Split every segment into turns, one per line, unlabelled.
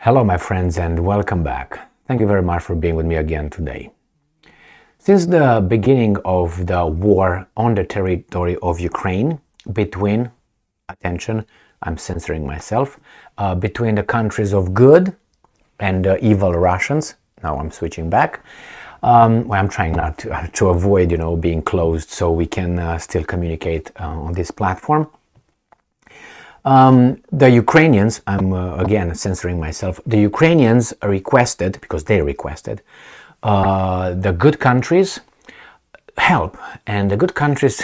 Hello my friends and welcome back. Thank you very much for being with me again today. Since the beginning of the war on the territory of Ukraine between, attention, I'm censoring myself, between the countries of good and the evil Russians, now I'm switching back, well, I'm trying not to avoid, being closed so we can still communicate on this platform. The Ukrainians, I'm again censoring myself, the Ukrainians requested, because they requested, the good countries help, and the good countries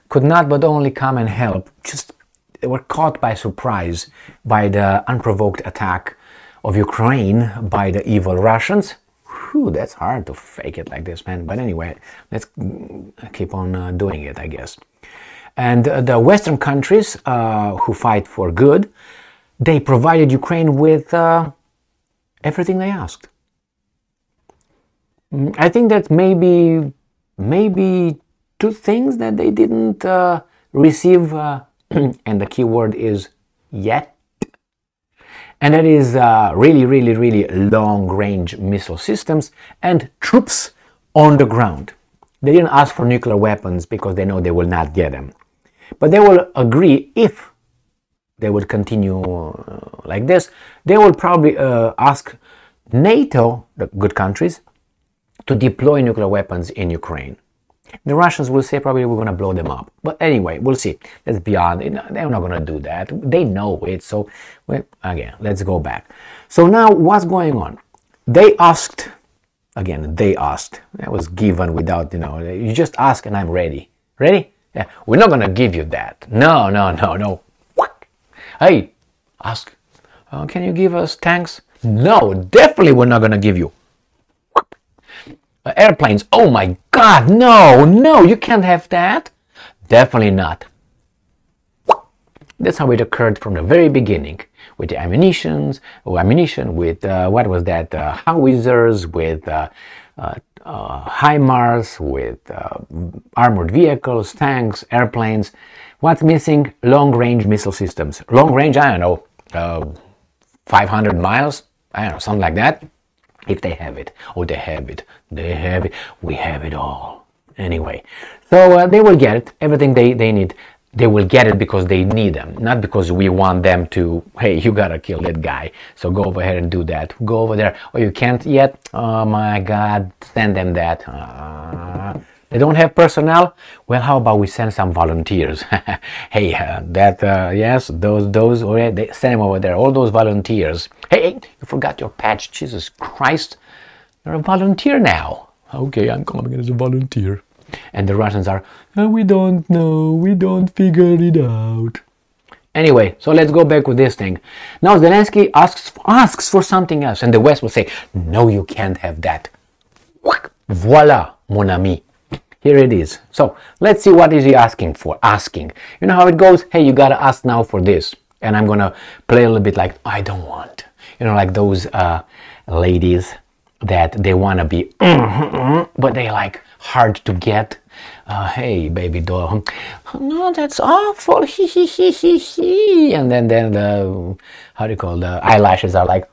could not but only come and help, just they were caught by surprise by the unprovoked attack of Ukraine by the evil Russians. Whew, that's hard to fake it like this, man, but anyway, let's keep on doing it, I guess. And the Western countries who fight for good, they provided Ukraine with everything they asked. I think that maybe two things that they didn't receive, and the key word is yet, and that is really long-range missile systems and troops on the ground. They didn't ask for nuclear weapons because they know they will not get them. But they will agree, if they would continue like this, they will probably ask NATO, the good countries, to deploy nuclear weapons in Ukraine. The Russians will say probably we're going to blow them up. But anyway, we'll see. Let's be honest, they're not going to do that. They know it. So, well, again, let's go back. So now what's going on? They asked, again, they asked. That was given without, you just ask and I'm ready. Ready? Yeah, we're not going to give you that. No. What? Hey, ask. Can you give us tanks? No, definitely we're not going to give you. Airplanes. Oh my God, no, you can't have that. Definitely not. That's how it occurred from the very beginning, with the ammunition, with, what was that, howitzers, with HIMARS, with armored vehicles, tanks, airplanes. What's missing? Long-range missile systems. Long-range, I don't know, 500 miles, I don't know, something like that. If they have it. Oh, they have it. They have it. We have it all. Anyway, so they will get it. Everything they need. They will get it because they need them, not because we want them to, hey, you gotta kill that guy, so go over here and do that. Go over there. Oh, you can't yet? Oh my God, send them that. They don't have personnel? Well, how about we send some volunteers? Hey, yes, those, they send them over there, all those volunteers. Hey, you forgot your patch, Jesus Christ. You're a volunteer now. Okay, I'm coming as a volunteer. And the Russians are, oh, we don't know, we don't figure it out. Anyway, so let's go back with this thing. Now Zelensky asks for something else, and the West will say, no, you can't have that. Voila, mon ami. Here it is. So let's see what is he asking for. You know how it goes? Hey, you gotta ask now for this. And I'm gonna play a little bit like, I don't want. Like those ladies that they wanna be, but they like hard to get. Hey, baby doll. No, that's awful. And then the, how do you call, the eyelashes are like,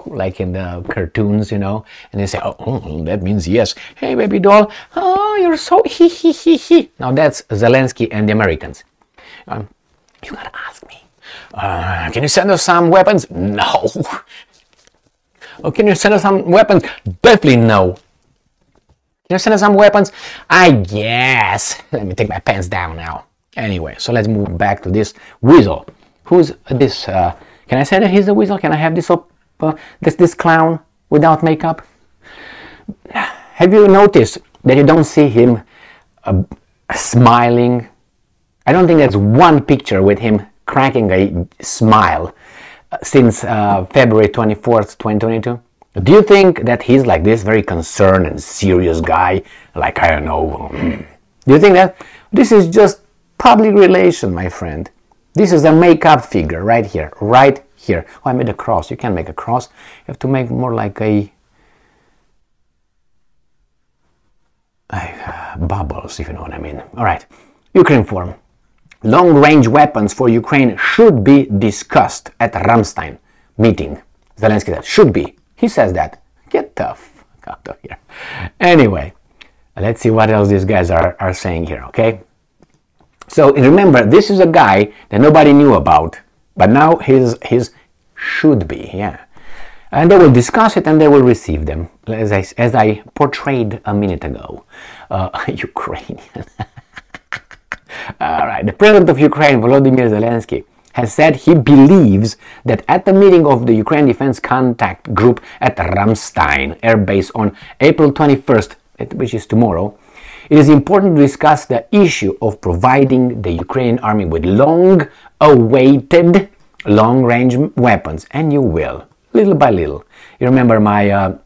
like in the cartoons, and they say, oh, that means yes. Hey, baby doll. Oh, you're so Now that's Zelensky and the Americans. You gotta ask me. Can you send us some weapons? No. Oh, can you send us some weapons? Definitely no. Can you send us some weapons? I guess. Let me take my pants down now. Anyway, so let's move back to this weasel. Who's this? Can I say that he's a weasel? Can I have this this clown without makeup? Have you noticed that you don't see him smiling? I don't think there's one picture with him cracking a smile since February 24th, 2022. Do you think that he's like this very concerned and serious guy? Like, I don't know. Do you think that? This is just public relation, my friend. This is a makeup figure right here, right here. Oh, I made a cross. You can't make a cross. You have to make more like a bubbles, if you know what I mean. All right. Ukraine form. Long-range weapons for Ukraine should be discussed at Ramstein. meeting. Zelensky said, should be. He says that. Get the fuck out of here. Anyway, let's see what else these guys are saying here, okay? So remember, this is a guy that nobody knew about, but now he's should be, yeah. And they will discuss it and they will receive them, as I portrayed a minute ago. Ukrainian. All right, the president of Ukraine, Volodymyr Zelensky, has said he believes that at the meeting of the Ukraine Defense Contact Group at Ramstein Air Base on April 21st, which is tomorrow, it is important to discuss the issue of providing the Ukrainian army with long-awaited long-range weapons, and you will, little by little. You remember my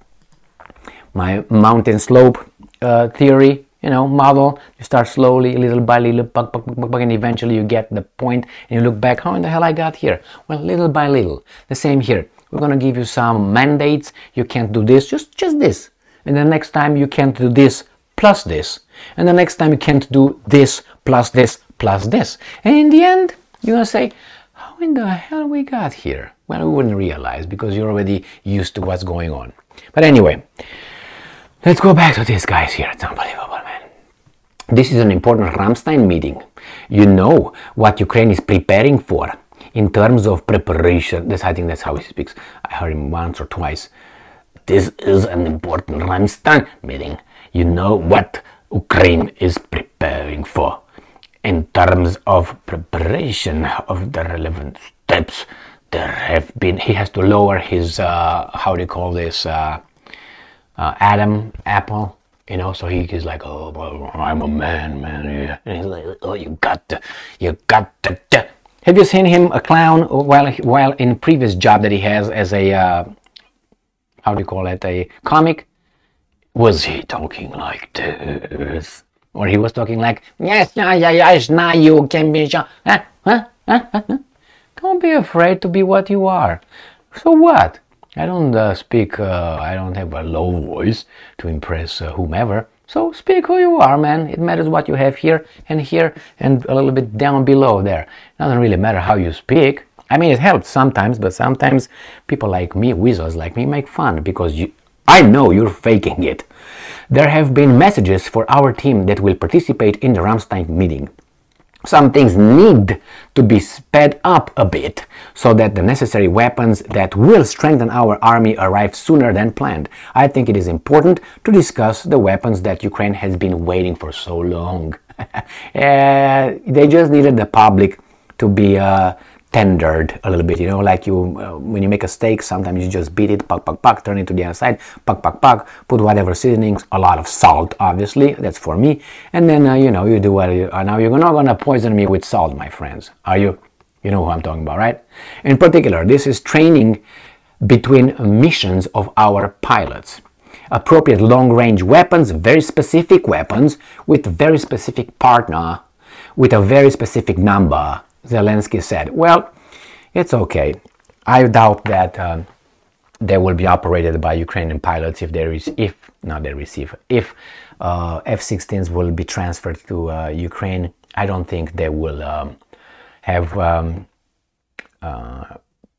my mountain slope theory, model. You start slowly, little by little, and eventually you get the point, and you look back, how in the hell I got here? Well, little by little. The same here. We're going to give you some mandates. You can't do this, just this. And the next time you can't do this plus this. And the next time you can't do this plus this plus this. And in the end, you're going to say, how in the hell we got here? Well, we wouldn't realize because you're already used to what's going on. But anyway, let's go back to these guys here. It's unbelievable, man. This is an important Ramstein meeting. You know what Ukraine is preparing for in terms of preparation. I think that's how he speaks. I heard him once or twice. This is an important Ramstein meeting. You know what Ukraine is preparing for in terms of preparation of the relevant steps. There have been, he has to lower his, how do you call this, apple, so he's like, oh, well, I'm a man, yeah. And he's like, oh, you got to. Have you seen him a clown while in previous job that he has as a, how do you call it, a comic? Was he talking like this? Or he was talking like, yes, now you can be, Don't be afraid to be what you are. So what? I don't speak, I don't have a low voice to impress whomever. So speak who you are, man. It matters what you have here and a little bit down below there. It doesn't really matter how you speak. I mean, it helps sometimes, but sometimes people like me, weasels like me, make fun because I know you're faking it. There have been messages for our team that will participate in the Ramstein meeting. Some things need to be sped up a bit so that the necessary weapons that will strengthen our army arrive sooner than planned. I think it is important to discuss the weapons that Ukraine has been waiting for so long. They just needed the public to be tendered a little bit, like you, when you make a steak, sometimes you just beat it, turn it to the other side, put whatever seasonings, a lot of salt, obviously, that's for me, and then, you do what now you're not going to poison me with salt, my friends, are you? You know who I'm talking about, right? In particular, this is training between missions of our pilots. Appropriate long-range weapons, very specific weapons, with a very specific partner, with a very specific number, Zelensky said. Well, it's okay. I doubt that they will be operated by Ukrainian pilots if F-16s will be transferred to Ukraine. I don't think they will have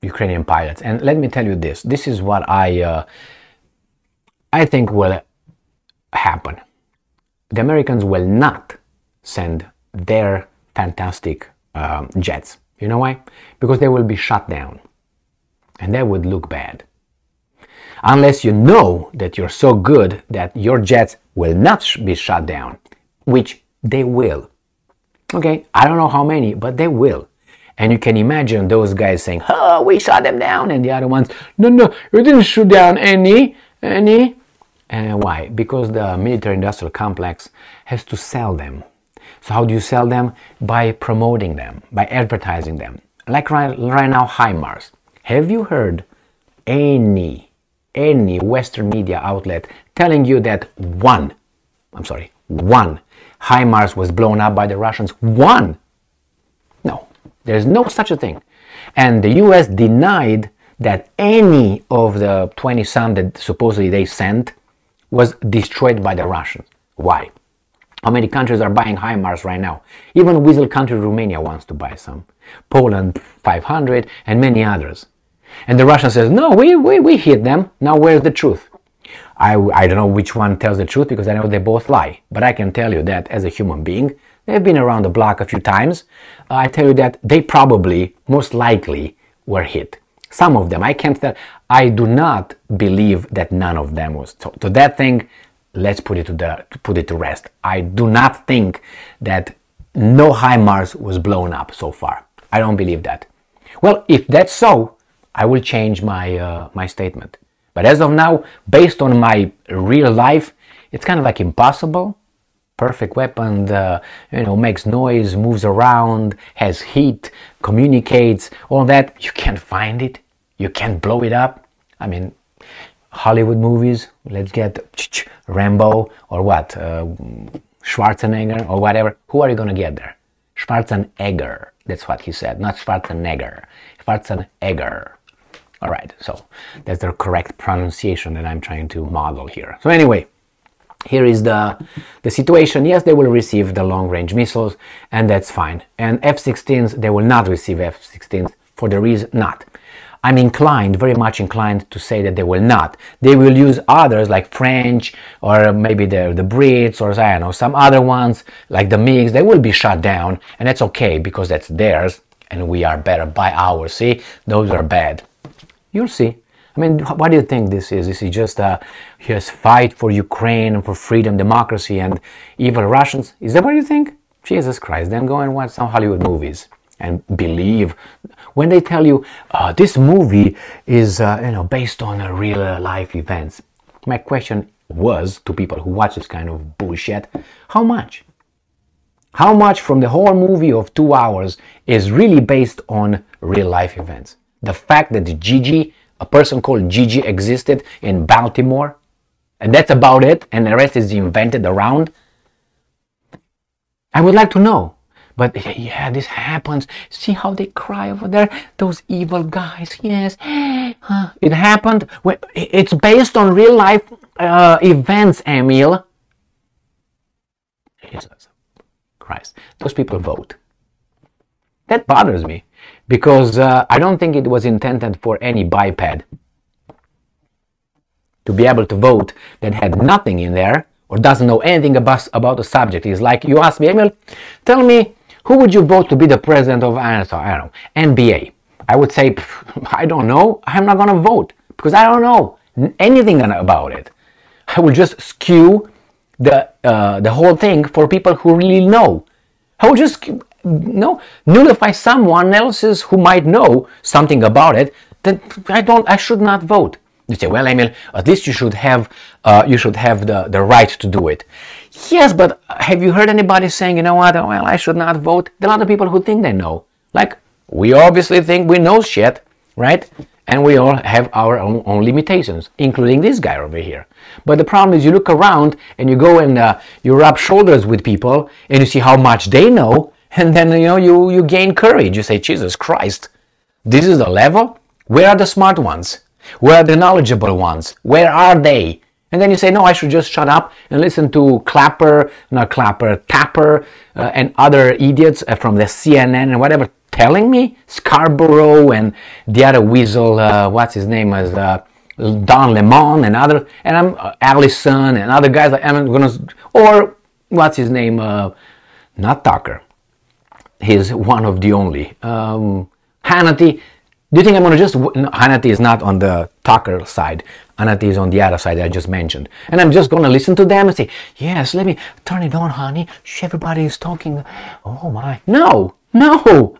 Ukrainian pilots. And let me tell you this. This is what I think will happen. The Americans will not send their fantastic jets. You know why? Because they will be shut down. And that would look bad. Unless you know that you're so good that your jets will not be shut down, which they will. Okay, I don't know how many, but they will. And you can imagine those guys saying, oh, we shot them down, and the other ones, no, you didn't shoot down any. And why? Because the military-industrial complex has to sell them. So how do you sell them? By promoting them, by advertising them. Like right now, HIMARS. Have you heard any Western media outlet telling you that one HIMARS was blown up by the Russians? One! No, there's no such a thing. And the US denied that any of the 20-some that supposedly they sent was destroyed by the Russians. Why? How many countries are buying HIMARS right now? Even weasel country Romania wants to buy some. Poland 500 and many others. And the Russian says, no, we hit them. Now where's the truth? I don't know which one tells the truth, because I know they both lie. But I can tell you that as a human being, they've been around the block a few times. I tell you that they probably, most likely, were hit. Some of them, I can't tell. I do not believe that none of them was. So to that thing, let's put it to rest. I do not think that no HIMARS was blown up so far. I don't believe that. Well, if that's so, I will change my my statement. But as of now, based on my real life, it's kind of like impossible. Perfect weapon, makes noise, moves around, has heat, communicates, all that. You can't find it. You can't blow it up. I mean, Hollywood movies, let's get Rambo or what? Schwarzenegger or whatever. Who are you going to get there? Schwarzenegger. That's what he said, not Schwarzenegger. Schwarzenegger. All right, so that's the correct pronunciation that I'm trying to model here. So anyway, here is the situation. Yes, they will receive the long-range missiles, and that's fine. And F-16s, they will not receive F-16s for the reason not. I'm inclined, very much inclined to say that they will not. They will use others like French or maybe the Brits or I don't know, some other ones like the MiGs. They will be shut down, and that's okay because that's theirs and we are better by ours. See, those are bad. You'll see. I mean, what do you think this is? This is just a fight for Ukraine and for freedom, democracy, and evil Russians? Is that what you think? Jesus Christ, then go and watch some Hollywood movies and believe. When they tell you, this movie is based on real life events. My question was to people who watch this kind of bullshit, how much? How much from the whole movie of 2 hours is really based on real life events? The fact that Gigi, a person called Gigi, existed in Baltimore, and that's about it, and the rest is invented around. I would like to know. But yeah, this happens. See how they cry over there? Those evil guys, yes. It happened. It's based on real life events, Emil. Jesus Christ. Those people vote. That bothers me. Because I don't think it was intended for any biped to be able to vote that had nothing in there or doesn't know anything about the subject. It's like you ask me, Emil, tell me, who would you vote to be the president of, I don't know, NBA? I would say, I don't know. I'm not going to vote because I don't know anything about it. I will just skew the whole thing for people who really know. I will just nullify someone else's who might know something about it. Then I should not vote. You say, well, Emil, at least you should have the right to do it. Yes, but have you heard anybody saying, you know what, well, I should not vote? There are other people who think they know. Like, we obviously think we know shit, right? And we all have our own limitations, including this guy over here. But the problem is you look around and you go and you rub shoulders with people and you see how much they know, and then you gain courage. You say, Jesus Christ, this is the level? Where are the smart ones? Where are the knowledgeable ones? Where are they? And then you say, no, I should just shut up and listen to Tapper, and other idiots from the CNN and whatever telling me, Scarborough and the other weasel, what's his name, is Don Lemon and other, and I'm Allison and other guys. I'm gonna, or what's his name, not Tucker. He's one of the only. Hannity. Do you think I'm going to just... No, Hannity is not on the Tucker side. Hannity is on the other side that I just mentioned. And I'm just going to listen to them and say, yes, let me turn it on, honey. Everybody is talking. Oh, my. No.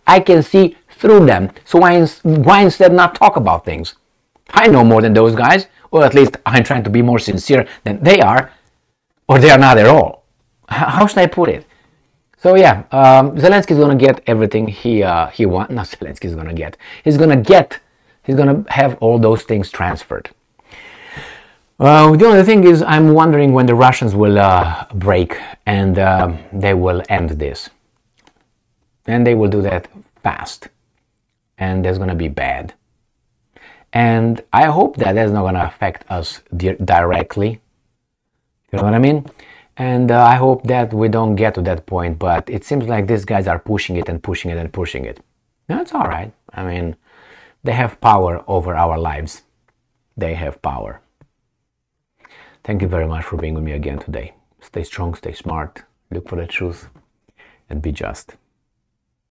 I can see through them. So why instead not talk about things? I know more than those guys. Or at least I'm trying to be more sincere than they are. Or they are not at all. How should I put it? So yeah, Zelensky is going to get everything he wants. Not Zelensky is going to get. He's going to have all those things transferred. The only thing is, I'm wondering when the Russians will break and they will end this. And they will do that fast. And that's going to be bad. And I hope that that's not going to affect us directly. You know what I mean? And I hope that we don't get to that point, but it seems like these guys are pushing it and pushing it and pushing it. That's all right. I mean, They have power over our lives. They have power. Thank you very much for being with me again today. Stay strong, stay smart, look for the truth, and be just.